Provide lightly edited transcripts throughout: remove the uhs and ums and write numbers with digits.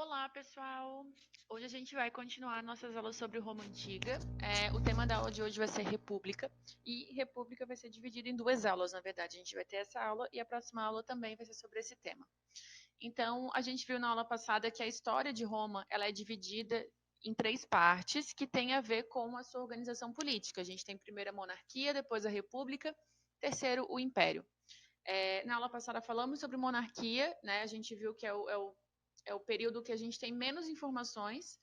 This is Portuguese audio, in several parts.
Olá, pessoal! Hoje a gente vai continuar nossas aulas sobre Roma Antiga. O tema da aula de hoje vai ser República, e República vai ser dividida em duas aulas, na verdade. A gente vai ter essa aula e a próxima aula também vai ser sobre esse tema. Então, a gente viu na aula passada que a história de Roma ela é dividida em três partes que tem a ver com a sua organização política. A gente tem primeiro a monarquia, depois a república, terceiro o império. Na aula passada falamos sobre monarquia, né? A gente viu que é o período que a gente tem menos informações,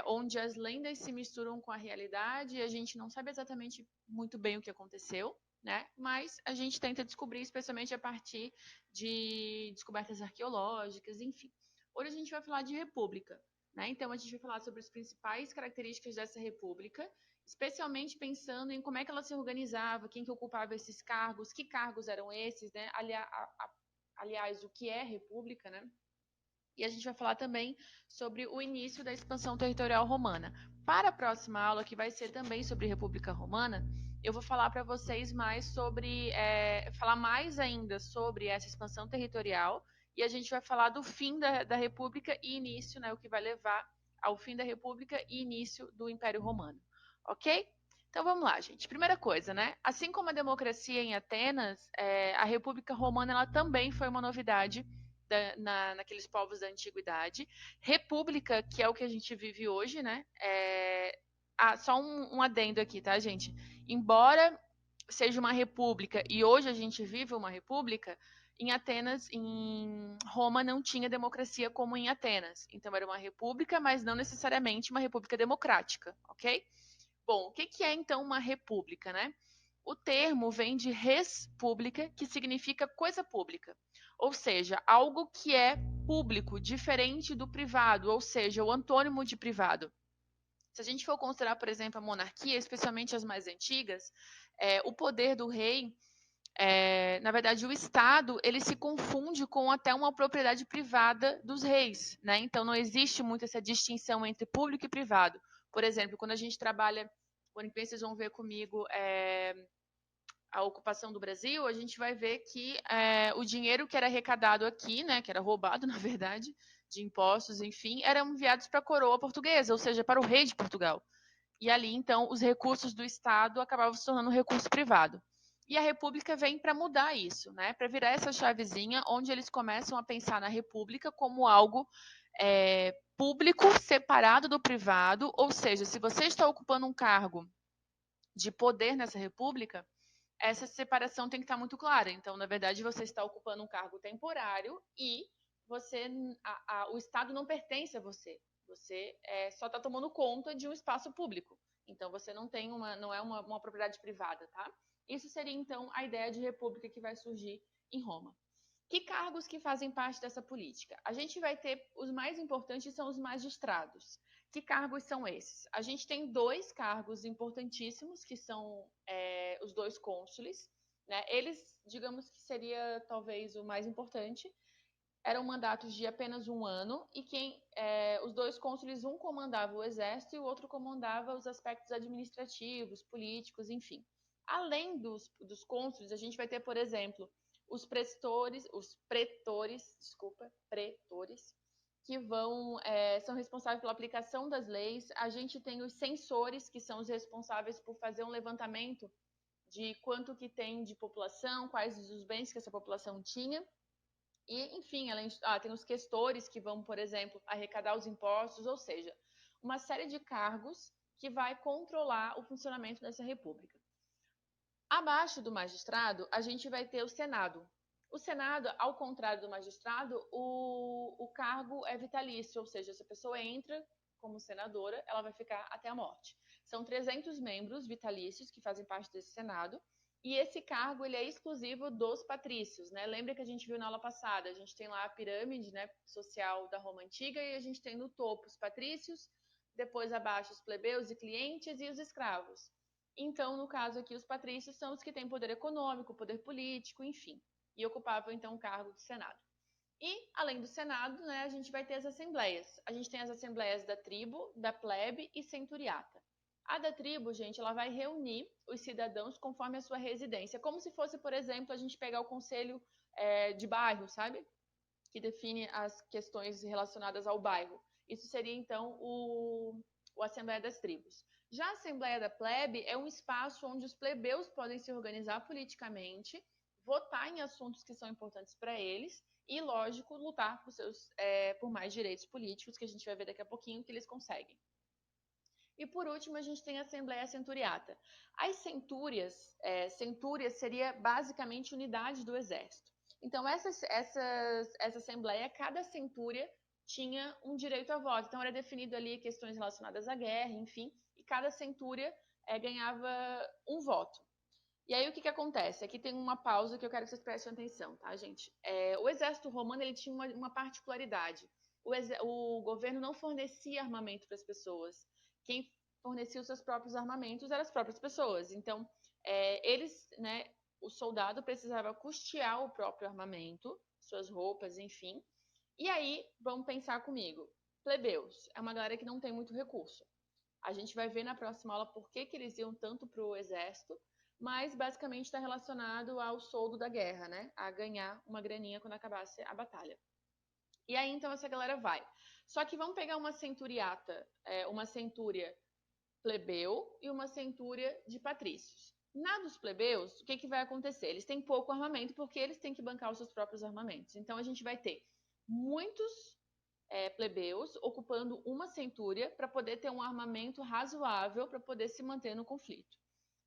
onde as lendas se misturam com a realidade e a gente não sabe exatamente muito bem o que aconteceu, né? Mas a gente tenta descobrir, especialmente a partir de descobertas arqueológicas, enfim. Hoje a gente vai falar de república, né? Então a gente vai falar sobre as principais características dessa república, especialmente pensando em como é que ela se organizava, quem que ocupava esses cargos, que cargos eram esses, né? Aliás, o que é república, né? E a gente vai falar também sobre o início da expansão territorial romana. Para a próxima aula, que vai ser também sobre República Romana, eu vou falar para vocês mais sobre, falar mais ainda sobre essa expansão territorial, e a gente vai falar do fim da República e início, né, o que vai levar ao fim da República e início do Império Romano. Ok? Então vamos lá, gente. Primeira coisa, né? Assim como a democracia em Atenas, a República Romana ela também foi uma novidade naqueles povos da antiguidade. República, que é o que a gente vive hoje, né? Só um adendo aqui, tá, gente? Embora seja uma república e hoje a gente vive uma república, em Atenas, em Roma, não tinha democracia como em Atenas. Então era uma república, mas não necessariamente uma república democrática, ok? Bom, o que é então uma república, né? O termo vem de res pública, que significa coisa pública, ou seja, algo que é público, diferente do privado, ou seja, o antônimo de privado. Se a gente for considerar, por exemplo, a monarquia, especialmente as mais antigas, o poder do rei, na verdade, o Estado, ele se confunde com até uma propriedade privada dos reis, né? Então, não existe muito essa distinção entre público e privado. Por exemplo, quando a gente trabalha, quando vocês vão ver comigo a ocupação do Brasil, a gente vai ver que o dinheiro que era arrecadado aqui, né, que era roubado, na verdade, de impostos, enfim, eram enviados para a coroa portuguesa, ou seja, para o rei de Portugal. E ali, então, os recursos do Estado acabavam se tornando recurso privado. E a República vem para mudar isso, né? Para virar essa chavezinha, onde eles começam a pensar na República como algo público, separado do privado, ou seja, se você está ocupando um cargo de poder nessa República, essa separação tem que estar muito clara. Então, na verdade, você está ocupando um cargo temporário e o Estado não pertence a você. Você só está tomando conta de um espaço público. Então, você não é uma propriedade privada, tá? Isso seria, então, a ideia de república que vai surgir em Roma. Que cargos que fazem parte dessa política? A gente vai ter, os mais importantes são os magistrados. Que cargos são esses? A gente tem dois cargos importantíssimos, que são os dois cônsules, né? Eles, digamos que seria talvez o mais importante, eram mandatos de apenas um ano, e os dois cônsules, um comandava o exército e o outro comandava os aspectos administrativos, políticos, enfim. Além dos cônsules, a gente vai ter, por exemplo, os pretores, desculpa, pretores, que são responsáveis pela aplicação das leis. A gente tem os censores, que são os responsáveis por fazer um levantamento de quanto que tem de população, quais os bens que essa população tinha. E, enfim, tem os questores que vão, por exemplo, arrecadar os impostos, ou seja, uma série de cargos que vai controlar o funcionamento dessa república. Abaixo do magistrado, a gente vai ter o Senado. O Senado, ao contrário do magistrado, o cargo é vitalício, ou seja, se a pessoa entra como senadora, ela vai ficar até a morte. São 300 membros vitalícios que fazem parte desse Senado, e esse cargo ele é exclusivo dos patrícios, né? Lembra que a gente viu na aula passada, a gente tem lá a pirâmide, né, social da Roma Antiga, e a gente tem no topo os patrícios, depois abaixo os plebeus e clientes e os escravos. Então, no caso aqui, os patrícios são os que têm poder econômico, poder político, enfim, e ocupavam então o cargo do Senado. E, além do Senado, né, a gente vai ter as assembleias. A gente tem as assembleias da tribo, da plebe e centuriata. A da tribo, gente, ela vai reunir os cidadãos conforme a sua residência, como se fosse, por exemplo, a gente pegar o conselho de bairro, sabe? que define as questões relacionadas ao bairro. Isso seria, então, o Assembleia das Tribos. Já a Assembleia da Plebe é um espaço onde os plebeus podem se organizar politicamente, votar em assuntos que são importantes para eles e, lógico, lutar por mais direitos políticos, que a gente vai ver daqui a pouquinho que eles conseguem. E, por último, a gente tem a Assembleia Centuriata. As centúrias seria basicamente unidade do exército. Então, essa Assembleia, cada centúria tinha um direito a voto. Então, era definido ali questões relacionadas à guerra, enfim, e cada centúria ganhava um voto. E aí, o que acontece? Aqui tem uma pausa que eu quero que vocês prestem atenção, tá, gente? O exército romano ele tinha uma particularidade. O governo não fornecia armamento para as pessoas. Quem fornecia os seus próprios armamentos eram as próprias pessoas. Então, o soldado precisava custear o próprio armamento, suas roupas, enfim. E aí, vamos pensar comigo. Plebeus, é uma galera que não tem muito recurso. A gente vai ver na próxima aula por que eles iam tanto para o exército, mas basicamente está relacionado ao soldo da guerra, né? A ganhar uma graninha quando acabasse a batalha. E aí, então, essa galera vai. Só que vamos pegar uma centuriata, uma centúria plebeu e uma centúria de patrícios. Na dos plebeus, o que vai acontecer? Eles têm pouco armamento porque eles têm que bancar os seus próprios armamentos. Então, a gente vai ter muitos plebeus ocupando uma centúria para poder ter um armamento razoável para poder se manter no conflito.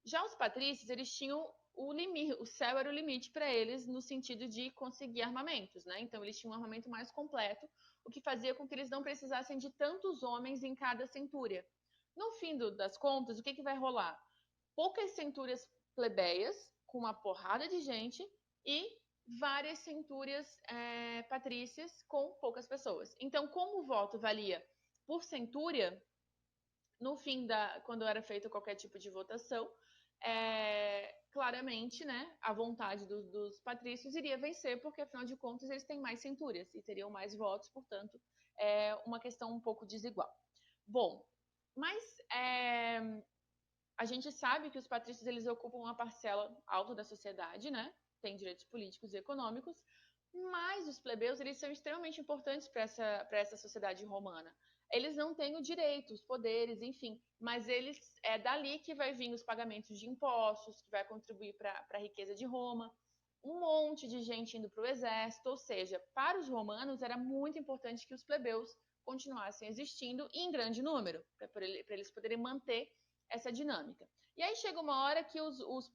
Já os patrícios, eles tinham o céu era o limite para eles no sentido de conseguir armamentos, né? Então, eles tinham um armamento mais completo, o que fazia com que eles não precisassem de tantos homens em cada centúria. No fim das contas, o que vai rolar? Poucas centúrias plebeias, com uma porrada de gente, e várias centúrias patrícias com poucas pessoas. Então, como o voto valia por centúria, no fim quando era feito qualquer tipo de votação, claramente, né, a vontade dos patrícios iria vencer, porque afinal de contas eles têm mais centúrias e teriam mais votos, portanto, é uma questão um pouco desigual. Bom, mas a gente sabe que os patrícios eles ocupam uma parcela alta da sociedade, né? Têm direitos políticos e econômicos, mas os plebeus eles são extremamente importantes para essa sociedade romana. Eles não têm o direito, os poderes, enfim, mas é dali que vai vir os pagamentos de impostos, que vai contribuir para a riqueza de Roma, um monte de gente indo para o exército, ou seja, para os romanos era muito importante que os plebeus continuassem existindo em grande número, para eles poderem manter essa dinâmica. E aí chega uma hora que os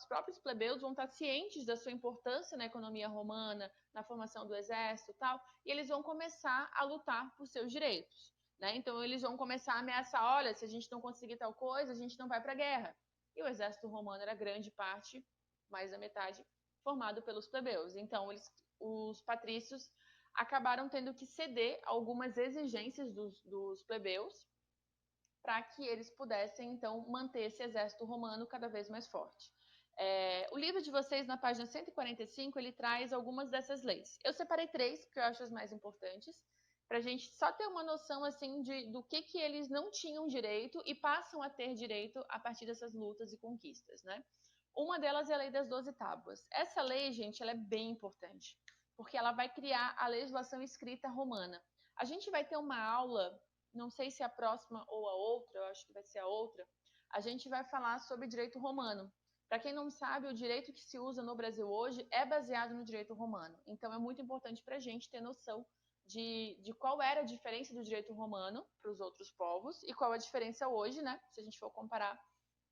próprios plebeus vão estar cientes da sua importância na economia romana, na formação do exército e tal, e eles vão começar a lutar por seus direitos. Né? Então eles vão começar a ameaçar, olha, se a gente não conseguir tal coisa, a gente não vai para a guerra. E o exército romano era grande parte, mais da metade, formado pelos plebeus. Então os patrícios acabaram tendo que ceder algumas exigências dos plebeus para que eles pudessem, então, manter esse exército romano cada vez mais forte. O livro de vocês, na página 145, ele traz algumas dessas leis. Eu separei 3, porque eu acho as mais importantes, para a gente só ter uma noção assim do que eles não tinham direito e passam a ter direito a partir dessas lutas e conquistas, né? Uma delas é a Lei das 12 Tábuas. Essa lei, gente, ela é bem importante, porque ela vai criar a legislação escrita romana. A gente vai ter uma aula, não sei se a próxima ou a outra, eu acho que vai ser a outra, a gente vai falar sobre direito romano. Para quem não sabe, o direito que se usa no Brasil hoje é baseado no direito romano. Então, é muito importante para a gente ter noção de qual era a diferença do direito romano para os outros povos e qual a diferença hoje, né? Se a gente for comparar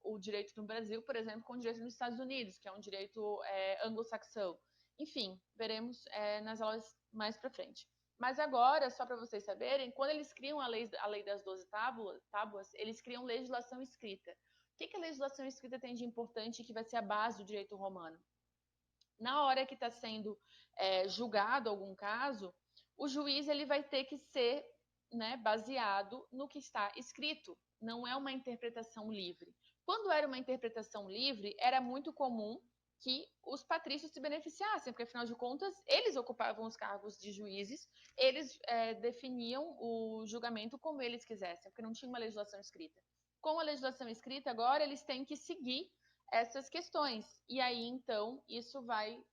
o direito no Brasil, por exemplo, com o direito nos Estados Unidos, que é um direito anglo-saxão. Enfim, veremos nas aulas mais para frente. Mas agora, só para vocês saberem, quando eles criam a lei das 12 tábuas, eles criam legislação escrita. O que a legislação escrita tem de importante que vai ser a base do direito romano? Na hora que está sendo julgado algum caso, o juiz ele vai ter que ser baseado no que está escrito, não é uma interpretação livre. Quando era uma interpretação livre, era muito comum que os patrícios se beneficiassem, porque afinal de contas, eles ocupavam os cargos de juízes, eles definiam o julgamento como eles quisessem, porque não tinha uma legislação escrita. Com a legislação escrita, agora eles têm que seguir essas questões, e aí então isso vai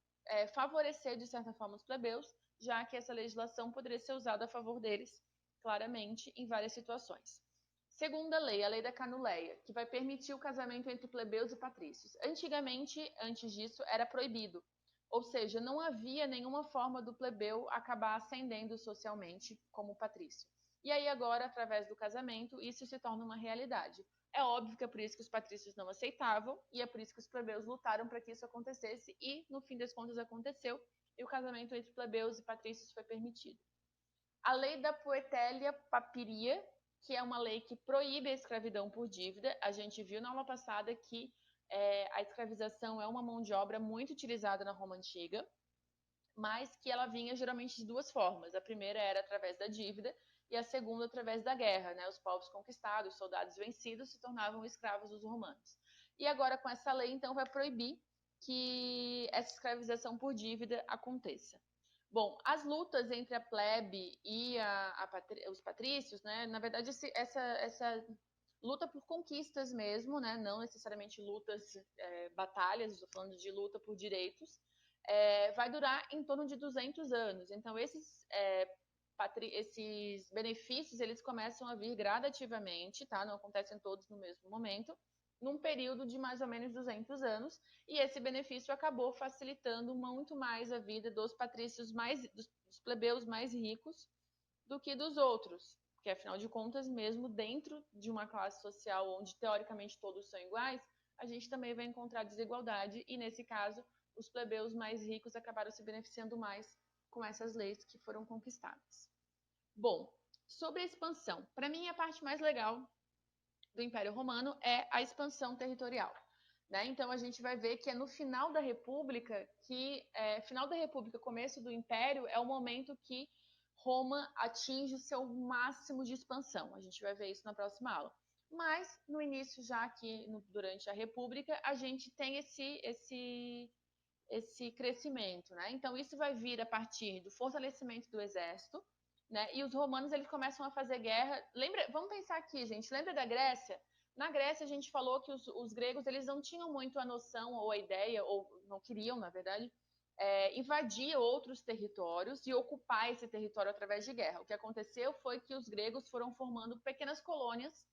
favorecer de certa forma os plebeus, já que essa legislação poderia ser usada a favor deles, claramente, em várias situações. Segunda lei, a lei da Canuleia, que vai permitir o casamento entre plebeus e patrícios. Antigamente, antes disso, era proibido, ou seja, não havia nenhuma forma do plebeu acabar ascendendo socialmente como patrício. E aí agora, através do casamento, isso se torna uma realidade. É óbvio que é por isso que os patrícios não aceitavam, e é por isso que os plebeus lutaram para que isso acontecesse, e no fim das contas aconteceu, e o casamento entre plebeus e patrícios foi permitido. A lei da Poetélia Papiria, que é uma lei que proíbe a escravidão por dívida. A gente viu na aula passada que a escravização é uma mão de obra muito utilizada na Roma Antiga, mas que ela vinha geralmente de duas formas. A primeira era através da dívida e a segunda através da guerra, né? Os povos conquistados, os soldados vencidos se tornavam escravos dos romanos. E agora com essa lei, então, vai proibir que essa escravização por dívida aconteça. Bom, as lutas entre a plebe e os patrícios, né? Na verdade, essa luta por conquistas mesmo, né? Não necessariamente lutas, batalhas, estou falando de luta por direitos, vai durar em torno de 200 anos. Então, esses benefícios, eles começam a vir gradativamente, tá? Não acontecem todos no mesmo momento, num período de mais ou menos 200 anos, e esse benefício acabou facilitando muito mais a vida dos patrícios dos plebeus mais ricos do que dos outros, porque afinal de contas, mesmo dentro de uma classe social onde teoricamente todos são iguais, a gente também vai encontrar desigualdade, e nesse caso, os plebeus mais ricos acabaram se beneficiando mais com essas leis que foram conquistadas. Bom, sobre a expansão, para mim a parte mais legal do Império Romano é a expansão territorial. Né? Então a gente vai ver que é no final da República começo do Império, é o momento que Roma atinge o seu máximo de expansão. A gente vai ver isso na próxima aula. Mas no início, já aqui durante a República, a gente tem esse crescimento, né? Então isso vai vir a partir do fortalecimento do exército, né? E os romanos, eles começam a fazer guerra. Vamos pensar aqui, gente. Lembra da Grécia? Na Grécia a gente falou que os gregos, eles não tinham muito a noção ou a ideia, ou não queriam, na verdade, invadir outros territórios e ocupar esse território através de guerra. O que aconteceu foi que os gregos foram formando pequenas colônias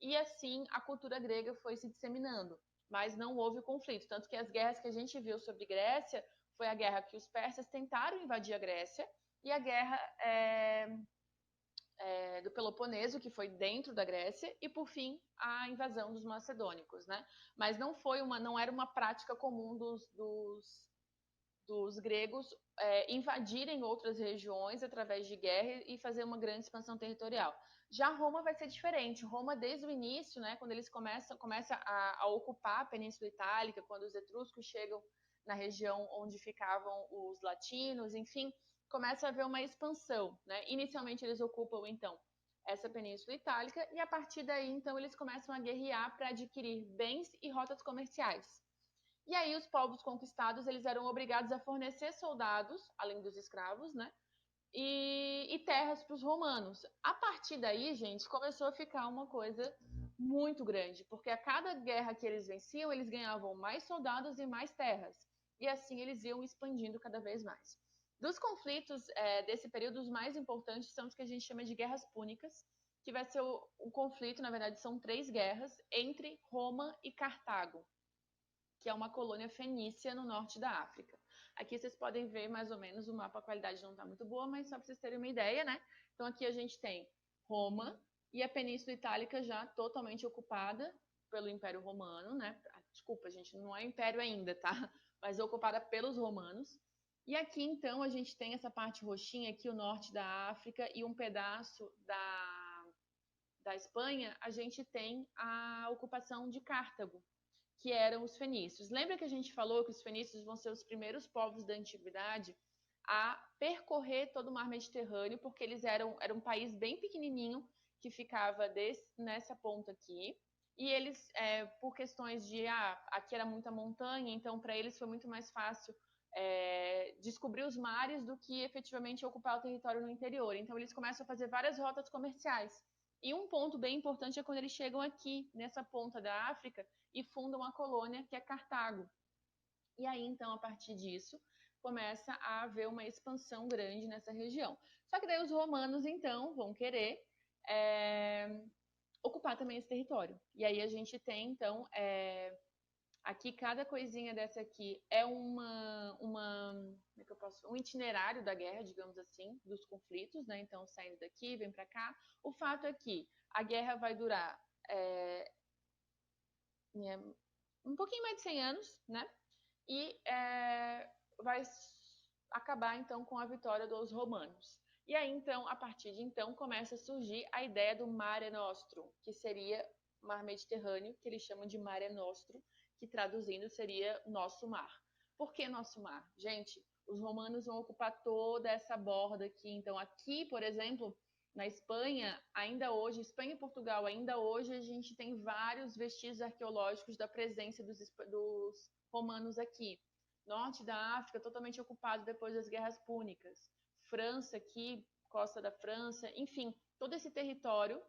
e assim a cultura grega foi se disseminando. Mas não houve conflito, tanto que as guerras que a gente viu sobre Grécia foi a guerra que os persas tentaram invadir a Grécia e a guerra do Peloponeso, que foi dentro da Grécia, e por fim a invasão dos macedônicos, né? Mas não era uma prática comum dos gregos invadirem outras regiões através de guerra e fazer uma grande expansão territorial. Já Roma vai ser diferente. Roma, desde o início, né, quando eles começam a ocupar a Península Itálica, quando os etruscos chegam na região onde ficavam os latinos, enfim, começa a haver uma expansão. Né? Inicialmente eles ocupam, então, essa Península Itálica e a partir daí, então, eles começam a guerrear para adquirir bens e rotas comerciais. E aí os povos conquistados, eles eram obrigados a fornecer soldados, além dos escravos, né? E terras para os romanos. A partir daí, gente, começou a ficar uma coisa muito grande, porque a cada guerra que eles venciam, eles ganhavam mais soldados e mais terras. E assim eles iam expandindo cada vez mais. Dos conflitos desse período, os mais importantes são os que a gente chama de guerras púnicas, que vai ser o conflito, na verdade, são 3 guerras entre Roma e Cartago, que é uma colônia fenícia no norte da África. Aqui vocês podem ver mais ou menos o mapa, a qualidade não está muito boa, mas só para vocês terem uma ideia, né? Então aqui a gente tem Roma e a Península Itálica já totalmente ocupada pelo Império Romano, né? Desculpa, gente, não é império ainda, tá? Mas ocupada pelos romanos. E aqui, então, a gente tem essa parte roxinha aqui, o norte da África, e um pedaço da Espanha, a gente tem a ocupação de Cartago, que eram os fenícios. Lembra que a gente falou que os fenícios vão ser os primeiros povos da antiguidade a percorrer todo o mar Mediterrâneo, porque eles eram um país bem pequenininho que ficava nessa ponta aqui, e eles, por questões de, aqui era muita montanha, então para eles foi muito mais fácil descobrir os mares do que efetivamente ocupar o território no interior. Então eles começam a fazer várias rotas comerciais. E um ponto bem importante é quando eles chegam aqui, nessa ponta da África, e fundam a colônia, que é Cartago. E aí, então, a partir disso, começa a haver uma expansão grande nessa região. Só que daí os romanos, então, vão querer ocupar também esse território. E aí a gente tem, então, aqui cada coisinha dessa aqui é como é que eu posso, um itinerário da guerra, digamos assim, dos conflitos, né? Então, saindo daqui, vem para cá. O fato é que a guerra vai durar um pouquinho mais de 100 anos, né? E vai acabar, então, com a vitória dos romanos. E aí, então, a partir de então, começa a surgir a ideia do Mare Nostrum, que seria Mar Mediterrâneo, que eles chamam de Mare Nostrum, que traduzindo seria nosso mar. Por que nosso mar? Gente, os romanos vão ocupar toda essa borda aqui. Então, aqui, por exemplo, na Espanha, ainda hoje, Espanha e Portugal, ainda hoje a gente tem vários vestígios arqueológicos da presença dos romanos aqui. Norte da África, totalmente ocupado depois das guerras púnicas. França aqui, costa da França, enfim, todo esse território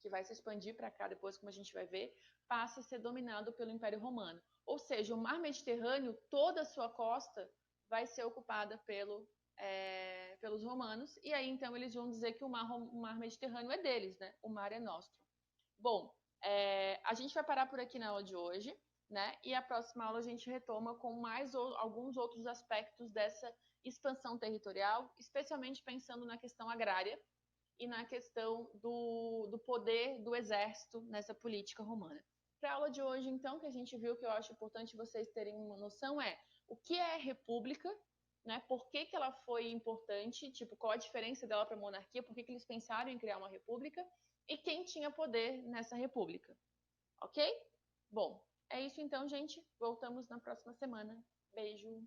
que vai se expandir para cá depois, como a gente vai ver, passa a ser dominado pelo Império Romano. Ou seja, o Mar Mediterrâneo, toda a sua costa vai ser ocupada pelos romanos, e aí então eles vão dizer que o Mar Mediterrâneo é deles, né? O mar é nosso. Bom, a gente vai parar por aqui na aula de hoje, né? E a próxima aula a gente retoma com mais alguns outros aspectos dessa expansão territorial, especialmente pensando na questão agrária e na questão do poder do exército nessa política romana. Para a aula de hoje, então, que a gente viu que eu acho importante vocês terem uma noção o que é república, né? Por que ela foi importante, tipo, qual a diferença dela para a monarquia, por que eles pensaram em criar uma república e quem tinha poder nessa república, ok? Bom, é isso então, gente. Voltamos na próxima semana. Beijo!